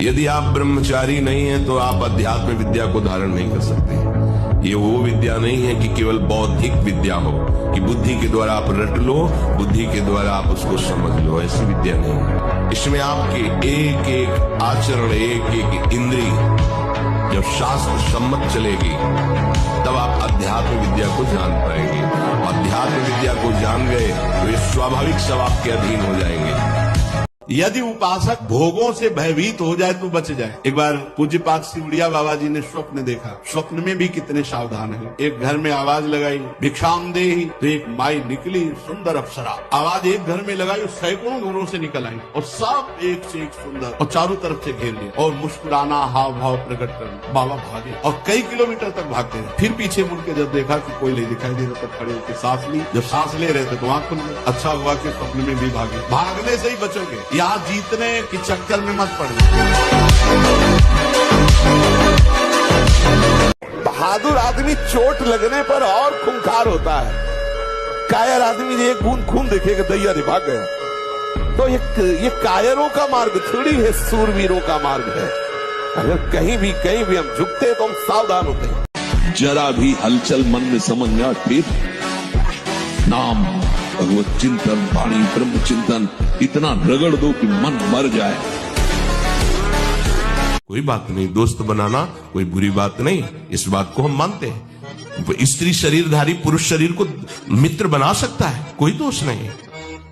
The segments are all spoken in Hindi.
यदि आप ब्रह्मचारी नहीं हैं तो आप अध्यात्म विद्या को धारण नहीं कर सकते। ये वो विद्या नहीं है कि केवल बौद्धिक विद्या हो कि बुद्धि के द्वारा आप रट लो, बुद्धि के द्वारा आप उसको समझ लो। ऐसी विद्या नहीं है। इसमें आपके एक एक आचरण, एक एक इंद्रिय जब शास्त्र सम्मत चलेगी तब आप अध्यात्म विद्या को जान पाएंगे। अध्यात्म विद्या को जान गए तो ये स्वाभाविक सब आपके अधीन हो जाएंगे। यदि उपासक भोगों से भयभीत हो जाए तो बच जाए। एक बार पूज्यपाद सिवड़िया बाबा जी ने स्वप्न देखा। स्वप्न में भी कितने सावधान हैं। एक घर में आवाज लगाई, भिक्षाम देहि, तो एक माई निकली, सुंदर अप्सरा। आवाज एक घर में लगाई, सैकड़ों घरों से निकल आई और सब एक से एक सुंदर, और चारों तरफ से घेर लिया और मुस्कुराना, हाव भाव प्रकट करना। बाबा भागे और कई किलोमीटर तक भागते रहे। फिर पीछे मुड़ के जब देखा कि कोई नहीं दिखाई दे रहा, तब खड़े होकर सांस ली। जब सांस ले रहे थे तो आंख खुल गई। अच्छा हुआ कि स्वप्न में भी भागे। भागने से ही बचोगे, यहाँ जीतने के चक्कर में मत पड़ना। बहादुर आदमी चोट लगने पर और खूंखार होता है। कायर आदमी एक बूंद खून देखेगा, दैया रे भाग गया। तो ये कायरों का मार्ग थोड़ी है, सूरवीरों का मार्ग है। अगर कहीं भी हम झुकते तो हम सावधान होते हैं। जरा भी हलचल मन में समझना, फिर नाम भगवत चिंतन, वाणी ब्रह्म चिंतन इतना रगड़ दो कि मन मर जाए। कोई बात नहीं, दोस्त बनाना कोई बुरी बात नहीं, इस बात को हम मानते हैं। स्त्री शरीरधारी पुरुष शरीर को मित्र बना सकता है, कोई दोष नहीं।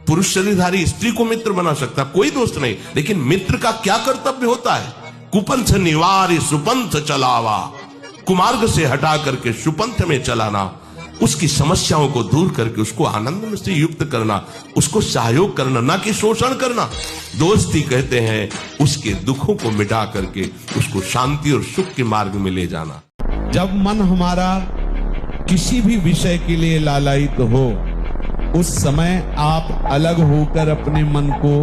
पुरुष शरीरधारी स्त्री को मित्र बना सकता है, कोई दोष नहीं। लेकिन मित्र का क्या कर्तव्य होता है? कुपंथ निवारी सुपंथ चलावा, कुमार्ग से हटा करके सुपंथ में चलाना, उसकी समस्याओं को दूर करके उसको आनंद में से युक्त करना, उसको सहयोग करना, ना कि शोषण करना। दोस्ती कहते हैं उसके दुखों को मिटा करके उसको शांति और सुख के मार्ग में ले जाना। जब मन हमारा किसी भी विषय के लिए लालायित हो, उस समय आप अलग होकर अपने मन को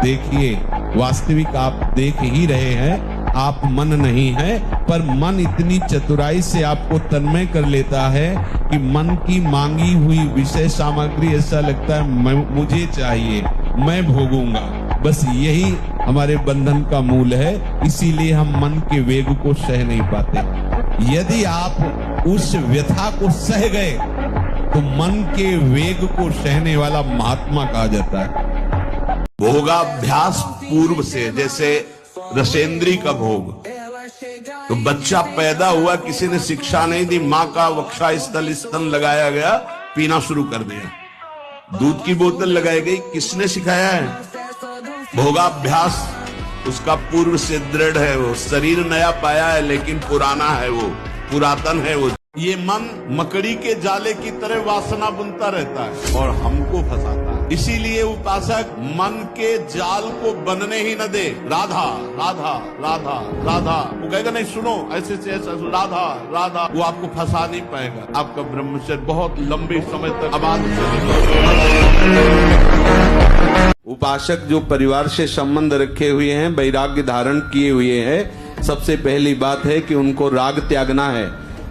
देखिए। वास्तविक आप देख ही रहे हैं, आप मन नहीं है, पर मन इतनी चतुराई से आपको तन्मय कर लेता है कि मन की मांगी हुई विषय सामग्री ऐसा लगता है मुझे चाहिए, मैं भोगूंगा। बस यही हमारे बंधन का मूल है। इसीलिए हम मन के वेग को सह नहीं पाते। यदि आप उस व्यथा को सह गए तो मन के वेग को सहने वाला महात्मा कहा जाता है। भोगाभ्यास पूर्व से, जैसे रसेंद्री का भोग, तो बच्चा पैदा हुआ, किसी ने शिक्षा नहीं दी, माँ का वक्षा स्थल स्तन लगाया गया, पीना शुरू कर दिया। दूध की बोतल लगाई गई, किसने सिखाया है? भोगाभ्यास उसका पूर्व से दृढ़ है। वो शरीर नया पाया है लेकिन पुराना है, वो पुरातन है। वो ये मन मकड़ी के जाले की तरह वासना बुनता रहता है और हमको फंसाता है। इसीलिए उपासक मन के जाल को बनने ही न दे। राधा राधा राधा राधा, वो कहेगा नहीं सुनो ऐसे से ऐसा, राधा राधा, वो आपको फंसा नहीं पाएगा। आपका ब्रह्मचर्य बहुत लंबे समय तक आबाद चलेगा। उपासक जो परिवार से संबंध रखे हुए हैं, वैराग्य धारण किए हुए हैं, सबसे पहली बात है कि उनको राग त्यागना है।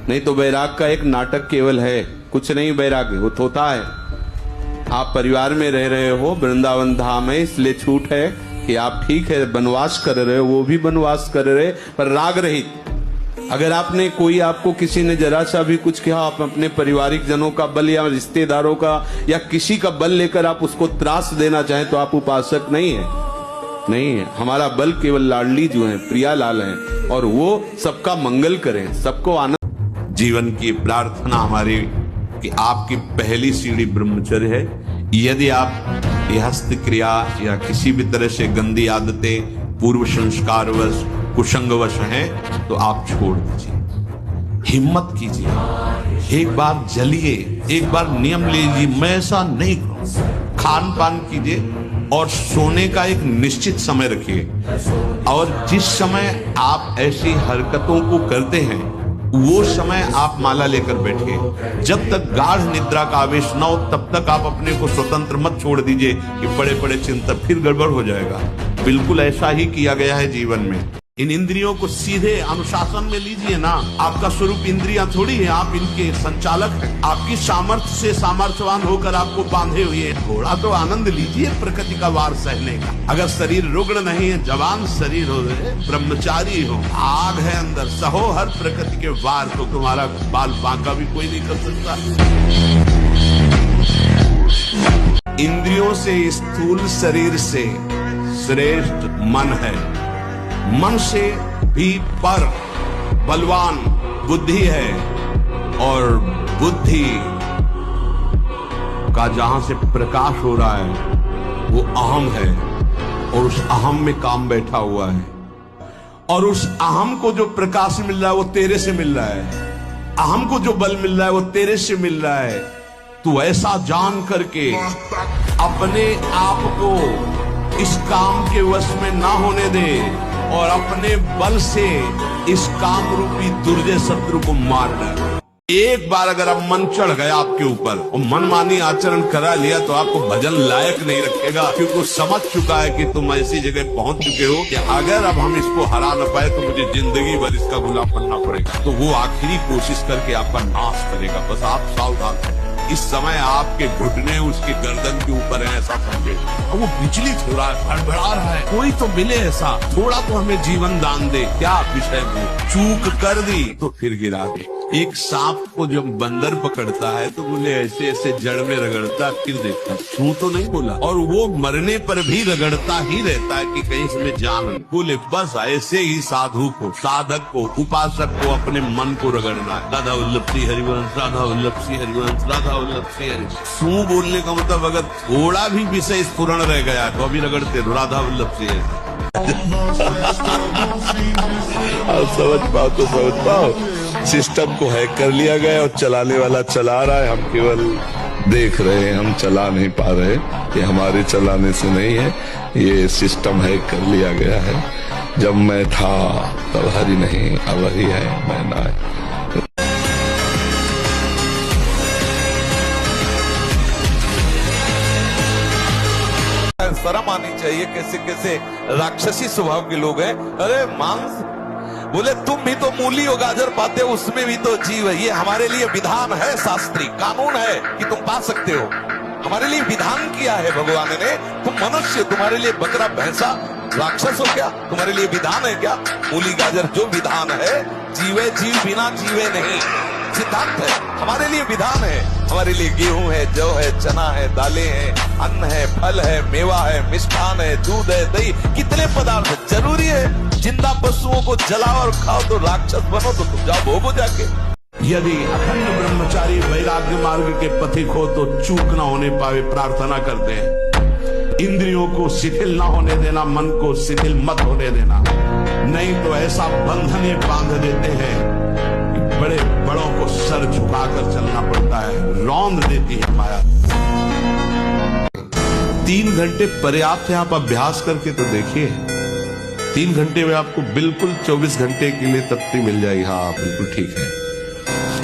नहीं तो वैराग का एक नाटक केवल है, कुछ नहीं। वैराग्य वो होता है, आप परिवार में रह रहे हो, वृंदावन धाम है, इसलिए छूट है कि आप ठीक है वनवास कर रहे हो, वो भी वनवास कर रहे, पर राग रहित। अगर आपने कोई, आपको किसी ने जरा सा भी कुछ कहा, आप अपने पारिवारिक जनों का बल या रिश्तेदारों का या किसी का बल लेकर आप उसको त्रास देना चाहें तो आप उपासक नहीं है। नहीं है, हमारा बल केवल लाडली जो है प्रियालाल है, और वो सबका मंगल करें, सबको आनंद। जीवन की प्रार्थना हमारी कि आपकी पहली सीढ़ी ब्रह्मचर्य है। यदि आप ये हस्त क्रिया या किसी भी तरह से गंदी आदतें पूर्व संस्कारवश कुसंगवश हैं तो आप छोड़ दीजिए, हिम्मत कीजिए, एक बार जलिए, एक बार नियम लीजिए, मैं ऐसा नहीं करूं। खान पान कीजिए और सोने का एक निश्चित समय रखिए, और जिस समय आप ऐसी हरकतों को करते हैं वो समय आप माला लेकर बैठिए। जब तक गाढ़ निद्रा का आवेश न हो तब तक आप अपने को स्वतंत्र मत छोड़ दीजिए कि बड़े बड़े चिंतन, फिर गड़बड़ हो जाएगा। बिल्कुल ऐसा ही किया गया है जीवन में। इन इंद्रियों को सीधे अनुशासन में लीजिए ना। आपका स्वरूप इंद्रियां थोड़ी है, आप इनके संचालक हैं। आपकी सामर्थ्य से सामर्थ्यवान होकर आपको बांधे हुए। थोड़ा तो आनंद लीजिए प्रकृति का वार सहने का। अगर शरीर रुग्ण नहीं है, जवान शरीर हो, ब्रह्मचारी हो, आग है अंदर, सहो हर प्रकृति के वार, तो तुम्हारा बाल बांका भी कोई नहीं कर सकता। इंद्रियों से, स्थूल शरीर से श्रेष्ठ मन है। मन से भी पर बलवान बुद्धि है, और बुद्धि का जहां से प्रकाश हो रहा है वो अहम है, और उस अहम में काम बैठा हुआ है। और उस अहम को जो प्रकाश मिल रहा है वो तेरे से मिल रहा है। अहम को जो बल मिल रहा है वो तेरे से मिल रहा है। तू ऐसा जान करके अपने आप को इस काम के वश में ना होने दे, और अपने बल से इस काम रूपी दुर्जय शत्रु को मार डाल। एक बार अगर अब मन चढ़ गया आपके ऊपर और मनमानी आचरण करा लिया, तो आपको भजन लायक नहीं रखेगा, क्योंकि वो समझ चुका है कि तुम ऐसी जगह पहुंच चुके हो कि अगर अब हम इसको हरा न पाए तो मुझे जिंदगी भर इसका गुलाम बनना पड़ेगा। तो वो आखिरी कोशिश करके आपका नाश करेगा। बस आप सावधान हैं। इस समय आपके घुटने उसके गर्दन के ऊपर है, ऐसा समझे। और वो विचलित हो रहा है, हड़बड़ा रहा है। कोई तो मिले ऐसा, थोड़ा तो हमें जीवन दान दे। क्या विषय में चूक कर दी तो फिर गिरा दे। एक सांप को जब बंदर पकड़ता है तो बोले ऐसे ऐसे जड़ में रगड़ता, फिर देखता तू तो नहीं बोला, और वो मरने पर भी रगड़ता ही रहता है कि कहीं इसमें जान। बोले बस ऐसे ही साधु को, साधक को, उपासक को अपने मन को रगड़ना है। राधा वल्लभ श्री हरिवंश, राधा वल्लभ श्री हरिवंश, राधा वल्लभ श्री हरिवंश। सू बोलने का मतलब अगर थोड़ा भी विषय स्फुरण रह गया तो अभी रगड़ते राधा वल्लभ श्री हरिवंश। समझ पाओ तो समझ पाओ। सिस्टम को हैक कर लिया गया और चलाने वाला चला रहा है, हम केवल देख रहे हैं, हम चला नहीं पा रहे। ये हमारे चलाने से नहीं है, ये सिस्टम हैक कर लिया गया है। जब मैं था तब हरि नहीं, अब हरि है, मैं ना है। शर्म आनी चाहिए, कैसे कैसे राक्षसी स्वभाव के लोग हैं। अरे मांस, बोले तुम भी तो मूली और गाजर पाते हो, उसमें भी तो जीव है। ये हमारे लिए विधान है, शास्त्री कानून है कि तुम पा सकते हो। हमारे लिए विधान किया है भगवान ने। तुम मनुष्य, तुम्हारे लिए बकरा भैंसा राक्षस हो क्या? तुम्हारे लिए विधान है क्या? मूली गाजर जो विधान है, जीवे जीव बिना जीवे नहीं, सिद्धांत है। हमारे लिए विधान है। हमारे लिए गेहूं है, जौ है, चना है, दालें हैं, अन्न है, फल है, मेवा है, मिष्ठान है, दूध है, दही, कितने पदार्थ जरूरी है। जिंदा पशुओं को जलाओ और खाओ तो राक्षस बनो, तो तुम जाओ भोगो जाके। यदि अखंड ब्रह्मचारी वैराग्य मार्ग के पथिक हो तो चूक ना होने पावे प्रार्थना करते हैं। इंद्रियों को शिथिल ना होने देना, मन को शिथिल मत होने देना, नहीं तो ऐसा बंधन ये बांध देते हैं कि बड़े बड़ों को सर झुकाकर चलना पड़ता है, रौंद देती है माया। 3 घंटे पर्याप्त है। आप अभ्यास करके तो देखिए, 3 घंटे में आपको बिल्कुल 24 घंटे के लिए तृप्ति मिल जाएगी। हाँ बिल्कुल ठीक है,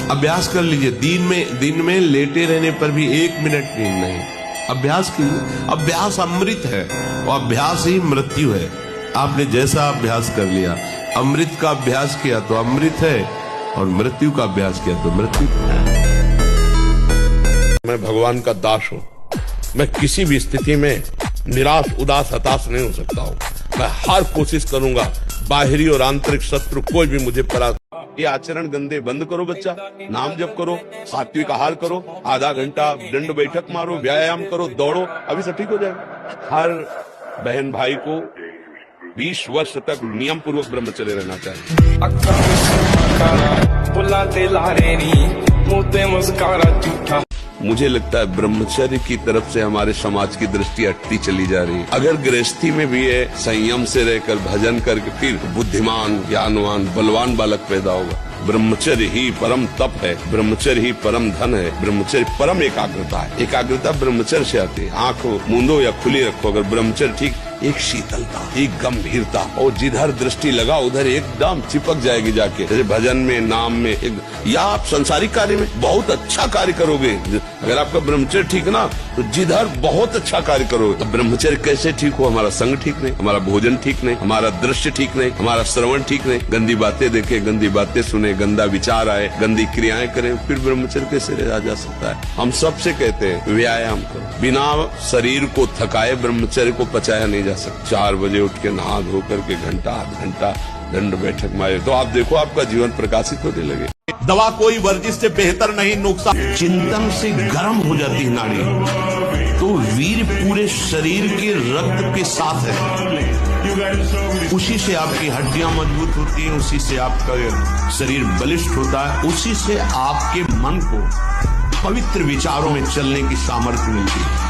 अभ्यास कर लीजिए। दिन में लेटे रहने पर भी 1 मिनट नींद नहीं, अभ्यास कीजिए। अभ्यास अमृत है और अभ्यास ही मृत्यु है। आपने जैसा अभ्यास कर लिया, अमृत का अभ्यास किया तो अमृत है, और मृत्यु का अभ्यास किया तो मृत्यु। मैं भगवान का दास हूँ। मैं किसी भी स्थिति में निराश, उदास, हताश नहीं हो सकता हूँ। मैं हर कोशिश करूंगा, बाहरी और आंतरिक शत्रु कोई भी मुझे परास्त। ये आचरण गंदे बंद करो बच्चा, नाम जप करो, सात्विक आहार करो, आधा घंटा दंड बैठक मारो, व्यायाम करो, दौड़ो, अभी सब ठीक हो जाएगा। हर बहन भाई को 20 वर्ष तक नियम पूर्वक ब्रह्मचर्य रहना चाहिए। मुझे लगता है ब्रह्मचर्य की तरफ से हमारे समाज की दृष्टि हटती चली जा रही है। अगर गृहस्थी में भी है, संयम से रहकर भजन करके, फिर बुद्धिमान, ज्ञानवान, बलवान बालक पैदा होगा। ब्रह्मचर्य ही परम तप है, ब्रह्मचर्य ही परम धन है, ब्रह्मचर्य परम एकाग्रता है। एकाग्रता ब्रह्मचर्य से आती है। आंख मूंदो या खुली रखो, अगर ब्रह्मचर्य ठीक एक शीतलता, एक गंभीरता, और जिधर दृष्टि लगा उधर एकदम चिपक जाएगी जाके। जैसे भजन में, नाम में, या आप संसारिक कार्य में बहुत अच्छा कार्य करोगे। अगर आपका ब्रह्मचर्य ठीक ना, तो जिधर बहुत अच्छा कार्य करोगे। तो ब्रह्मचर्य कैसे ठीक हो? हमारा संग ठीक नहीं, हमारा भोजन ठीक नहीं, हमारा दृश्य ठीक नहीं, हमारा श्रवण ठीक नहीं, गंदी बातें देखे, गंदी बातें सुने, गंदा विचार आए, गंदी क्रियाएं करें, फिर ब्रह्मचर्य कैसे रहा जा सकता है? हम सबसे कहते हैं व्यायाम करो। बिना शरीर को थकाए ब्रह्मचर्य को पचाया नहीं जा सकता। 4 बजे उठ के नहा धो करके घंटा आध घंटा दंड बैठक मारे तो आप देखो आपका जीवन प्रकाशित होने लगे। दवा कोई वर्जिश से बेहतर नहीं, नुकसान चिंतन से गर्म हो जाती है नाड़ी। तो वीर पूरे शरीर के रक्त के साथ है, उसी से आपकी हड्डियां मजबूत होती हैं, उसी से आपका शरीर बलिष्ठ होता है, उसी से आपके मन को पवित्र विचारों में चलने की सामर्थ्य मिलती है।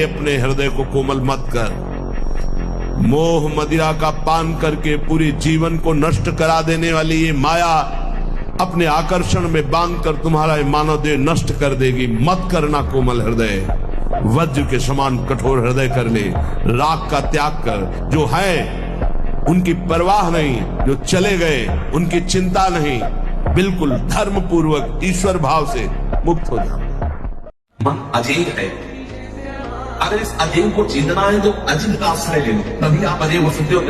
अपने हृदय को कोमल मत कर। मोह मदिरा का पान करके पूरे जीवन को नष्ट करा देने वाली ये माया अपने आकर्षण में बांधकर तुम्हारा मानव देह नष्ट कर देगी। मत करना कोमल हृदय, वज्र के समान कठोर हृदय कर ले। राग का त्याग कर, जो है उनकी परवाह नहीं, जो चले गए उनकी चिंता नहीं, बिल्कुल धर्म पूर्वक ईश्वर भाव से मुक्त हो जाओ। मन अजेय है, अगर इस अजेय को जीतना है तो अजित का आश्रय ले लो, तभी आप अजेय हो सकते हो।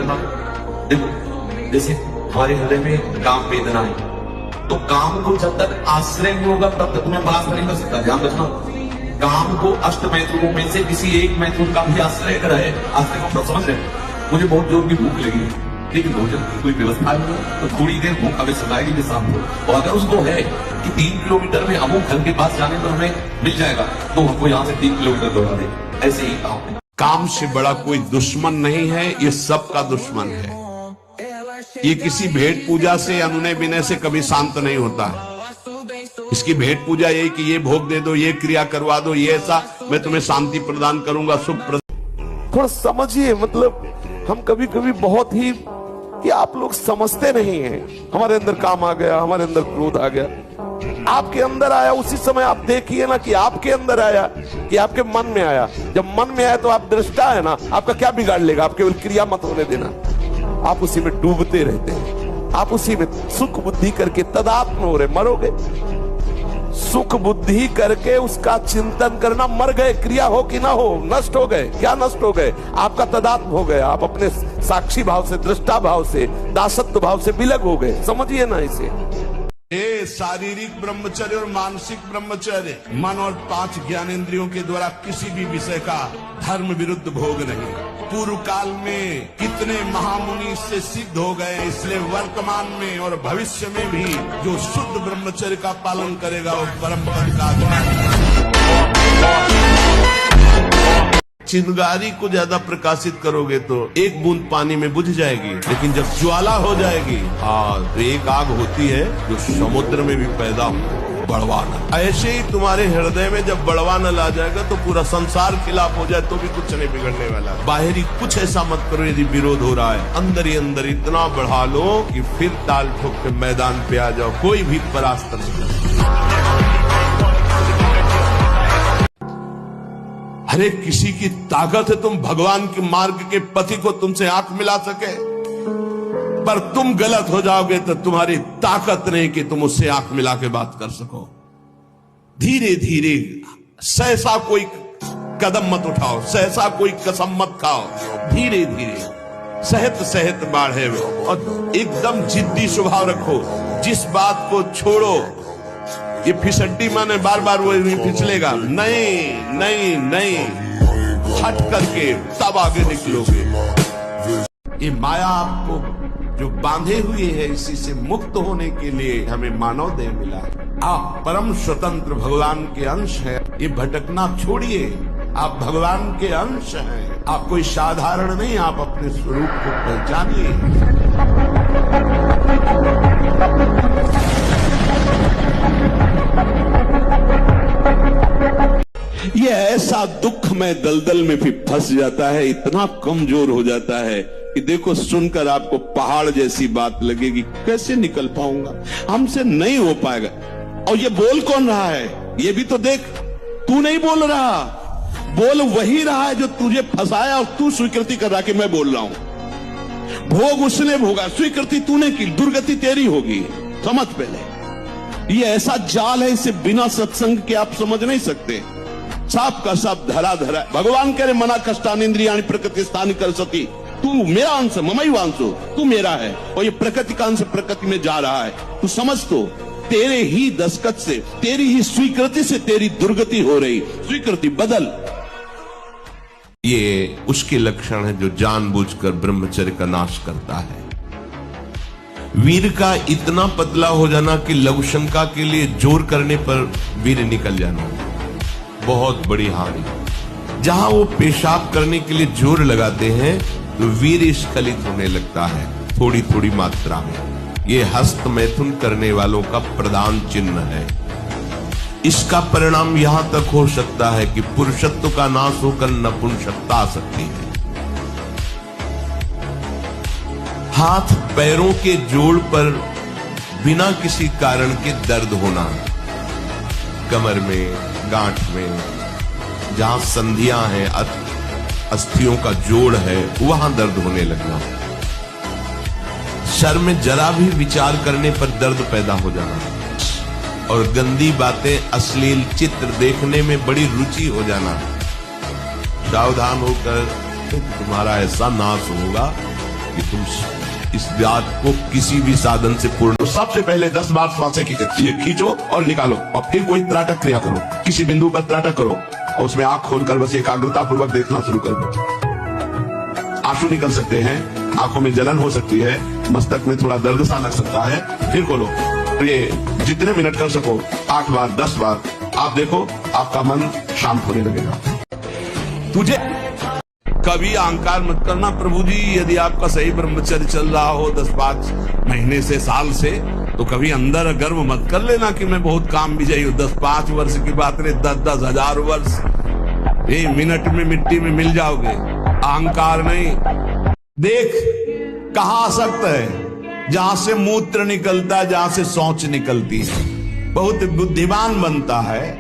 देखो जैसे हमारे हृदय में काम वेदना है, तो काम को जब तक आश्रय नहीं होगा तब तक तुम्हें परास्त नहीं कर सकता। ध्यान रखना, काम को अष्ट मैथुनों में से किसी एक मैथुन का भी आश्रय कर है। आश्रय को समझ रहे, मुझे बहुत जोर की भूख लगी, लेकिन भोजन की कोई व्यवस्था नहीं है, तो थोड़ी देर भूख हमें सताएगी के साथ हो। और अगर उसको है कि 3 किलोमीटर में अमुक घर के पास जाने पर हमें मिल जाएगा, तो हमको यहाँ से 3 किलोमीटर दौड़ा दे। ऐसे ही काम है। काम से बड़ा कोई दुश्मन नहीं है, ये सबका दुश्मन है। ये किसी भेंट पूजा से, अनुनय विनय से कभी शांत नहीं होता है। इसकी भेंट पूजा यही कि ये भोग दे दो, ये क्रिया करवा दो, ये ऐसा, मैं तुम्हें शांति प्रदान करूंगा, सुख प्रदान। थोड़ा समझिए, मतलब हम कभी कभी बहुत ही कि आप लोग समझते नहीं हैं। हमारे अंदर काम आ गया, हमारे अंदर क्रोध आ गया, आपके अंदर आया, उसी समय आप देखिए ना कि आपके अंदर आया कि आपके मन में आया। जब मन में आया तो आप दृष्टा है ना, आपका क्या बिगाड़ लेगा? आप केवल क्रिया मत होने देना, आप उसी में डूबते रहते हैं, आप उसी में सुख बुद्धि करके तदात्म हो रहे, मरोगे। सुख बुद्धि करके उसका चिंतन करना, मर गए। क्रिया हो कि ना हो, नष्ट हो गए। क्या नष्ट हो गए? आपका तदात्म हो गया, आप अपने साक्षी भाव से, दृष्टा भाव से, दासत्व भाव से विलग हो गए। समझिए ना इसे। शारीरिक ब्रह्मचर्य और मानसिक ब्रह्मचर्य, मन और 5 ज्ञानेंद्रियों के द्वारा किसी भी विषय का धर्म विरुद्ध भोग नहीं। पूर्व काल में कितने महामुनि इससे सिद्ध हो गए, इसलिए वर्तमान में और भविष्य में भी जो शुद्ध ब्रह्मचर्य का पालन करेगा वो परम पद का अधिकारी। चिंगारी को ज्यादा प्रकाशित करोगे तो एक बूंद पानी में बुझ जाएगी, लेकिन जब ज्वाला हो जाएगी, तो एक आग होती है जो समुद्र में भी पैदा हो, बड़वाना। ऐसे ही तुम्हारे हृदय में जब बड़वाना ला जाएगा तो पूरा संसार खिलाफ हो जाए तो भी कुछ नहीं बिगड़ने वाला। बाहरी कुछ ऐसा मत करो, यदि विरोध हो रहा है अंदर ही अंदर इतना बढ़ा लो कि फिर ताल ठोक के मैदान पे आ जाओ, कोई भी परास्त नहीं कर सकता। अरे किसी की ताकत है तुम भगवान के मार्ग के पति को तुमसे आंख मिला सके, पर तुम गलत हो जाओगे तो तुम्हारी ताकत नहीं कि तुम उससे आंख मिला के बात कर सको। धीरे धीरे, सहसा कोई कदम मत उठाओ, सहसा कोई कसम मत खाओ, धीरे धीरे, सहत सहत बाढ़े और एकदम जिद्दी स्वभाव रखो। जिस बात को छोड़ो, ये फिसड्डी माने बार बार वो नहीं फिसलेगा, नहीं नहीं नहीं, हट करके तब आगे निकलोगे। ये माया आपको जो बांधे हुए है, इसी से मुक्त होने के लिए हमें मानव देह मिला है। आप परम स्वतंत्र भगवान के अंश हैं, ये भटकना छोड़िए। आप भगवान के अंश हैं, आप कोई साधारण नहीं, आप अपने स्वरूप को पहचानिए। ये ऐसा दुख में दलदल में भी फंस जाता है, इतना कमजोर हो जाता है कि देखो सुनकर आपको पहाड़ जैसी बात लगेगी, कैसे निकल पाऊंगा, हमसे नहीं हो पाएगा। और ये बोल कौन रहा है? ये भी तो देख, तू नहीं बोल रहा, बोल वही रहा है जो तुझे फंसाया और तू स्वीकृति कर रहा कि मैं बोल रहा हूं। भोग उसने भोगा, स्वीकृति तूने की, दुर्गति तेरी होगी। समझ पहले, ये ऐसा जाल है, इसे बिना सत्संग के आप समझ नहीं सकते। साफ का साफ धरा धरा। भगवान कह रहे मना कष्टानिंद्रियाणि प्रकृति स्थानी कर सती, तू मेरा अंश, ममई वांसो, तू मेरा है, और ये प्रकृति का अंश प्रकृति में जा रहा है। तू समझ, तो तेरे ही दस्तखत से, तेरी ही स्वीकृति से तेरी दुर्गति हो रही। स्वीकृति बदल। ये उसके लक्षण है जो जानबूझकर ब्रह्मचर्य का नाश करता है। वीर का इतना पतला हो जाना कि लघुशंका के लिए जोर करने पर वीर निकल जाना बहुत बड़ी हानि। जहां वो पेशाब करने के लिए जोर लगाते हैं तो वीर स्खलित होने लगता है थोड़ी थोड़ी मात्रा में। ये हस्त मैथुन करने वालों का प्रधान चिन्ह है। इसका परिणाम यहां तक हो सकता है कि पुरुषत्व का नाश होकर नपुंसकता आ सकती है। हाथ पैरों के जोड़ पर बिना किसी कारण के दर्द होना, कमर में, गांठ में, जहां संधियां हैं, अस्थियों का जोड़ है, वहां दर्द होने लगना। सर में जरा भी विचार करने पर दर्द पैदा हो जाना, और गंदी बातें, अश्लील चित्र देखने में बड़ी रुचि हो जाना। सावधान होकर तुम्हारा ऐसा नाश होगा कि तुम इस बात को किसी भी साधन से पूर्ण। तो सबसे पहले 10 बार सांसें खींचो और निकालो, और फिर कोई त्राटक क्रिया करो। किसी बिंदु पर त्राटक करो और उसमें आंख खोलकर बस एकाग्रता पूर्वक देखना शुरू कर दो। आंसू निकल सकते हैं, आंखों में जलन हो सकती है, मस्तक में थोड़ा दर्द सा लग सकता है। फिर खोलो। ये जितने मिनट कर सको, 8 बार 10 बार, आप देखो आपका मन शांत होने लगेगा। तुझे कभी अहंकार मत करना, प्रभु जी यदि आपका सही ब्रह्मचर्य चल रहा हो 10-5 महीने से, साल से, तो कभी अंदर गर्व मत कर लेना कि मैं बहुत काम विजयी हूं। 10-5 वर्ष की बात नहीं, 10-10 हजार वर्ष 1 मिनट में मिट्टी में मिल जाओगे। अहंकार नहीं। देख कहां आसक्त है, जहां से मूत्र निकलता है, जहां से शौच निकलती है। बहुत बुद्धिमान बनता है,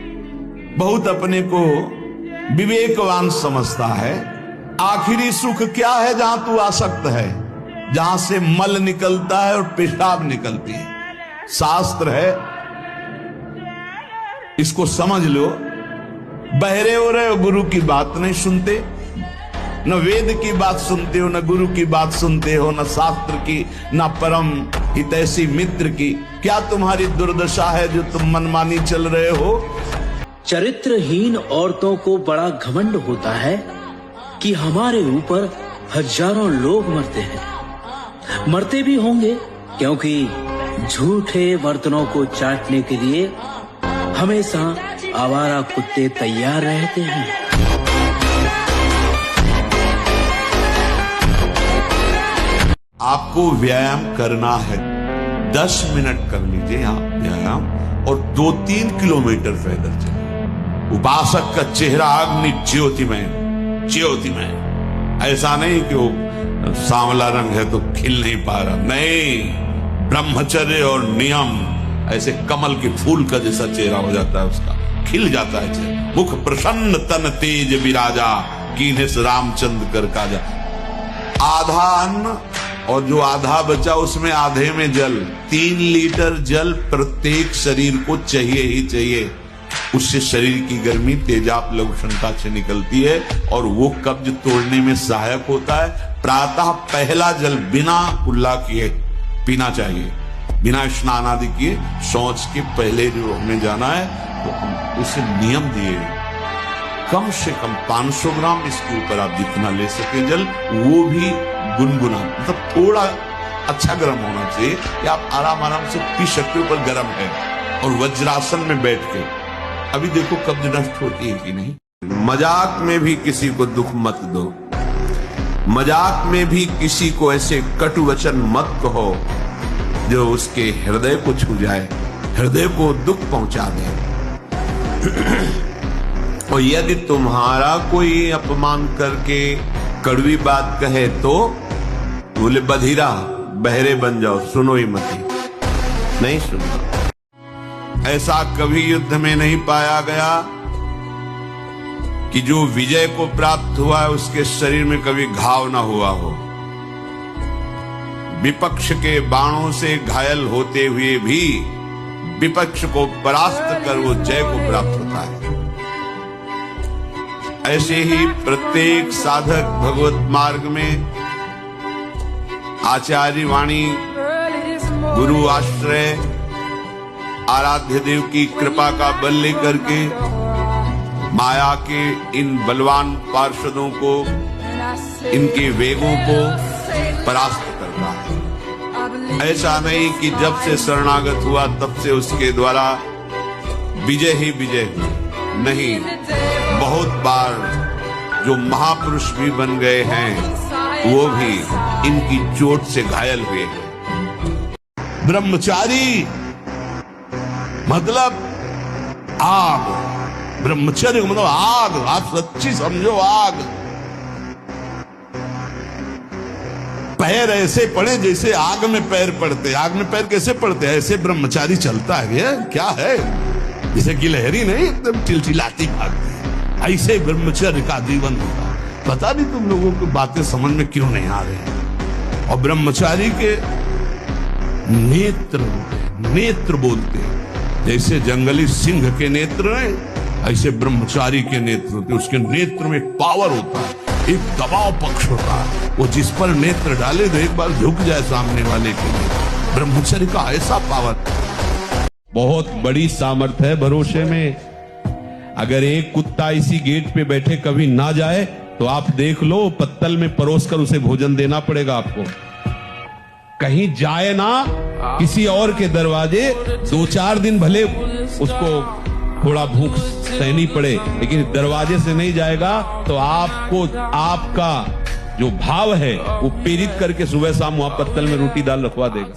बहुत अपने को विवेकवान समझता है। आखिरी सुख क्या है? जहां तू आसक्त है, जहां से मल निकलता है और पेशाब निकलती है। शास्त्र है, इसको समझ लो। बहरे हो रहे हो, गुरु की बात नहीं सुनते, न वेद की बात सुनते हो, न गुरु की बात सुनते हो, न शास्त्र की, न परम हितैषी मित्र की। क्या तुम्हारी दुर्दशा है जो तुम मनमानी चल रहे हो? चरित्रहीन औरतों को बड़ा घमंड होता है कि हमारे ऊपर हजारों लोग मरते हैं। मरते भी होंगे क्योंकि झूठे बर्तनों को चाटने के लिए हमेशा आवारा कुत्ते तैयार रहते हैं। आपको व्यायाम करना है, 10 मिनट कर लीजिए आप व्यायाम, और 2-3 किलोमीटर पैदल चलिए। उपासक का चेहरा अग्नि ज्योतिमय, ज्योतिमय। ऐसा नहीं कि वो सांवला रंग है तो खिल नहीं पा रहा, नहीं। ब्रह्मचर्य और नियम ऐसे कमल के फूल का जैसा चेहरा हो जाता है, उसका खिल जाता है चेहरा। मुख प्रसन्न तन तेज विराजा, कीन्हिस रामचंद्र कर काजा। आधा अन्न और जो आधा बचा उसमें आधे में जल। 3 लीटर जल प्रत्येक शरीर को चाहिए ही चाहिए। उससे शरीर की गर्मी तेजाब लघुशंका से निकलती है और वो कब्ज तोड़ने में सहायक होता है। प्रातः पहला जल बिना कुल्ला किए पीना चाहिए, बिना स्नान आदि किए। शौच के पहले जो हमें जाना है तो उसे नियम दिए, कम से कम 500 ग्राम, इसके ऊपर आप जितना ले सके जल, वो भी गुनगुना, मतलब थोड़ा अच्छा गर्म होना चाहिए कि आप आराम से पी सकते हो, पर गर्म है। और वज्रासन में बैठ के, अभी देखो कब्ज नष्ट होती है कि नहीं। मजाक में भी किसी को दुख मत दो, मजाक में भी किसी को ऐसे कटु वचन मत कहो जो उसके हृदय को छू जाए, हृदय को दुख पहुंचा दे। और यदि तुम्हारा कोई अपमान करके कड़वी बात कहे तो बोले बधिरा, बहरे बन जाओ, सुनो ही मत, नहीं सुनना। ऐसा कभी युद्ध में नहीं पाया गया कि जो विजय को प्राप्त हुआ है उसके शरीर में कभी घाव ना हुआ हो। विपक्ष के बाणों से घायल होते हुए भी विपक्ष को परास्त कर वो जय को प्राप्त होता है। ऐसे ही प्रत्येक साधक भगवत मार्ग में आचार्य वाणी, गुरु आश्रय, आराध्य देव की कृपा का बल लेकर के माया के इन बलवान पार्षदों को, इनके वेगों को परास्त करता है। ऐसा नहीं कि जब से शरणागत हुआ तब से उसके द्वारा विजय ही विजय हुई, नहीं, बहुत बार जो महापुरुष भी बन गए हैं वो भी इनकी चोट से घायल हुए हैं। ब्रह्मचारी मतलब आग, ब्रह्मचर्य मतलब आग, आप सच्ची समझो आग। पैर ऐसे पड़े जैसे आग में पैर पड़ते। आग में पैर कैसे पड़ते हैं? ऐसे ब्रह्मचारी चलता है। ये क्या है? जैसे गिलहरी नहीं एकदम चिलचिलाती भागती है, ऐसे ब्रह्मचर्य का जीवन होगा। पता नहीं तुम लोगों को बातें समझ में क्यों नहीं आ रही हैं। और ब्रह्मचारी के नेत्र बोलते हैं। जैसे जंगली सिंह के नेत्र हैं, ऐसे ब्रह्मचारी के नेत्र होते। उसके नेत्र में पावर होता है, एक दबाव पक्ष होता है। वो जिस पर नेत्र डाले तो एक बार झुक जाए सामने वाले के लिए। ब्रह्मचर्य का ऐसा पावर, बहुत बड़ी सामर्थ्य है भरोसे में। अगर एक कुत्ता इसी गेट पे बैठे कभी ना जाए तो आप देख लो, पत्तल में परोस कर उसे भोजन देना पड़ेगा आपको। कहीं जाए ना किसी और के दरवाजे, 2-4 दिन भले उसको थोड़ा भूख सहनी पड़े, लेकिन दरवाजे से नहीं जाएगा तो आपको, आपका जो भाव है वो प्रेरित करके सुबह शाम वहां पत्तल में रोटी दाल रखवा देगा।